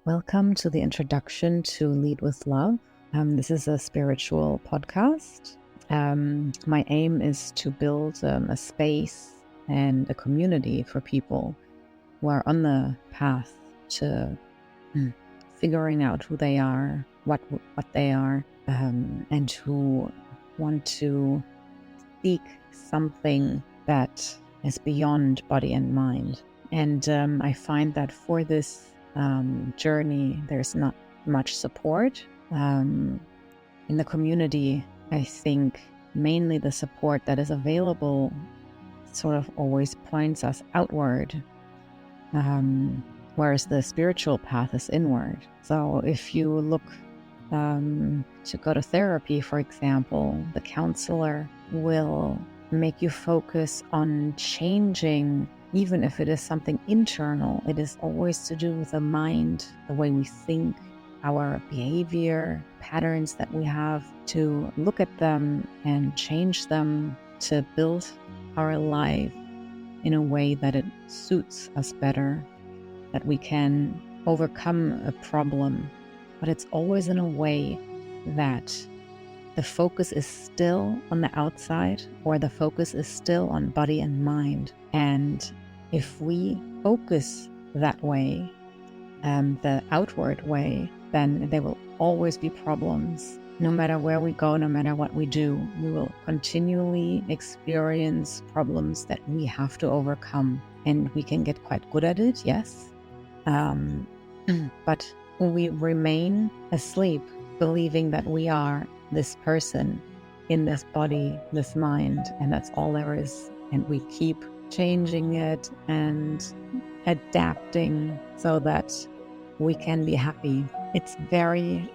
Welcome to the introduction to Lead with Love. This is a spiritual podcast. My aim is to build a space and a community for people who are on the path to figuring out who they are, what they are, and who want to seek something that is beyond body and mind. And I find that for this journey, there's not much support in the community. I think mainly the support that is available sort of always points us outward, whereas the spiritual path is inward. So if you look to go to therapy, for example, the counselor will make you focus on changing. Even if it is something internal, it is always to do with the mind, the way we think, our behavior, patterns that we have, to look at them and change them to build our life in a way that it suits us better, that we can overcome a problem. But it's always in a way that the focus is still on the outside, or the focus is still on body and mind. And if we focus that way, the outward way, then there will always be problems. No matter where we go, no matter what we do, we will continually experience problems that we have to overcome. And we can get quite good at it, yes. But we remain asleep, believing that we are this person in this body, this mind, and that's all there is. And we keep changing it and adapting so that we can be happy. It's very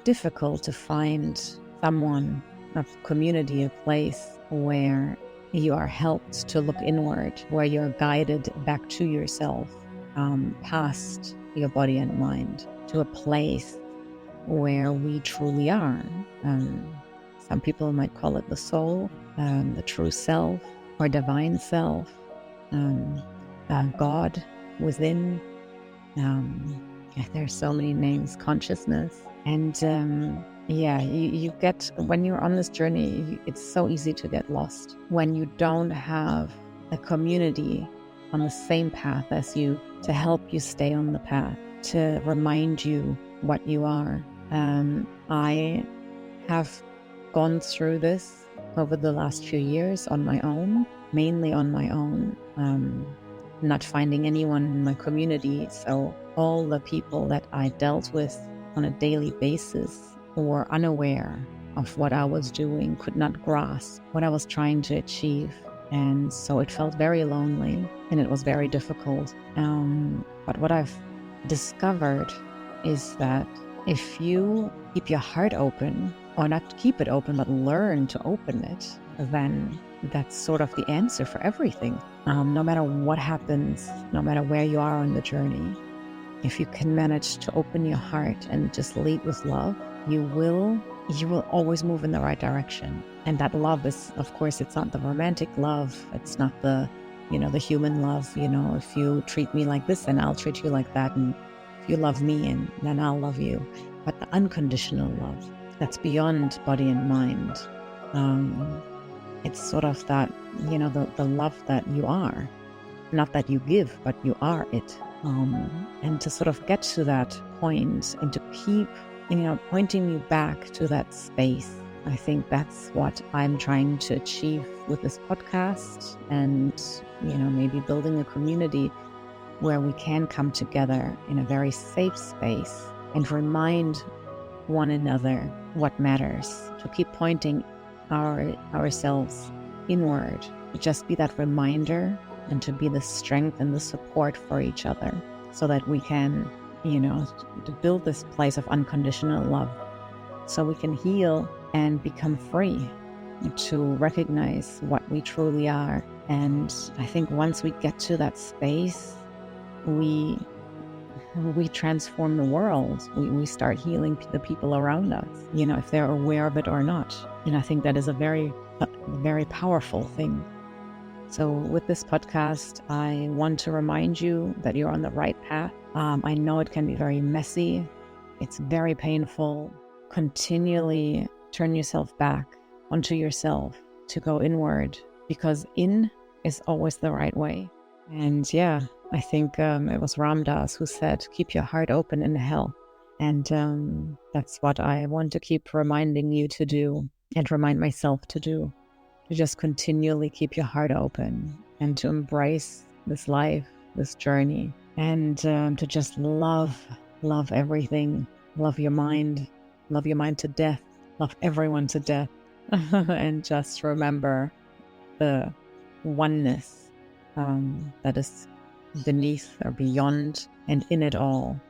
difficult to find someone, a community, a place where you are helped to look inward, where you're guided back to yourself, past your body and mind, to a place where we truly are. Some people might call it the soul, the true self, or divine self, God within. There's so many names, consciousness. And you get, when you're on this journey, it's so easy to get lost when you don't have a community on the same path as you to help you stay on the path, to remind you what you are. I have gone through this over the last few years on my own, mainly on my own, not finding anyone in my community. So all the people that I dealt with on a daily basis were unaware of what I was doing, could not grasp what I was trying to achieve. And so it felt very lonely and it was very difficult. But what I've discovered is that if you keep your heart open, or not keep it open, but learn to open it, then that's sort of the answer for everything. No matter what happens, no matter where you are on the journey, if you can manage to open your heart and just lead with love, you will always move in the right direction. And that love is, of course, it's not the romantic love. It's not the, the human love. If you treat me like this, then I'll treat you like that. And if you love me, and then I'll love you. But the unconditional love, that's beyond body and mind. It's sort of that, the love that you are, not that you give, but you are it. And to sort of get to that point and to keep, pointing you back to that space. I think that's what I'm trying to achieve with this podcast, and, maybe building a community where we can come together in a very safe space and remind one another what matters, to keep pointing ourselves inward, to just be that reminder and to be the strength and the support for each other, so that we can, to build this place of unconditional love, so we can heal and become free to recognize what we truly are. And I think once we get to that space, we transform the world. We start healing the people around us, if they're aware of it or not. And I think that is a very, very powerful thing. So with this podcast, I want to remind you that you're on the right path. I know it can be very messy. It's very painful. Continually turn yourself back onto yourself to go inward, because in is always the right way. And yeah, I think it was Ram Dass who said, keep your heart open in hell. And that's what I want to keep reminding you to do, and remind myself to do, to just continually keep your heart open and to embrace this life, this journey, and to just love everything. Love your mind to death, love everyone to death, and just remember the oneness that is beneath or beyond and in it all.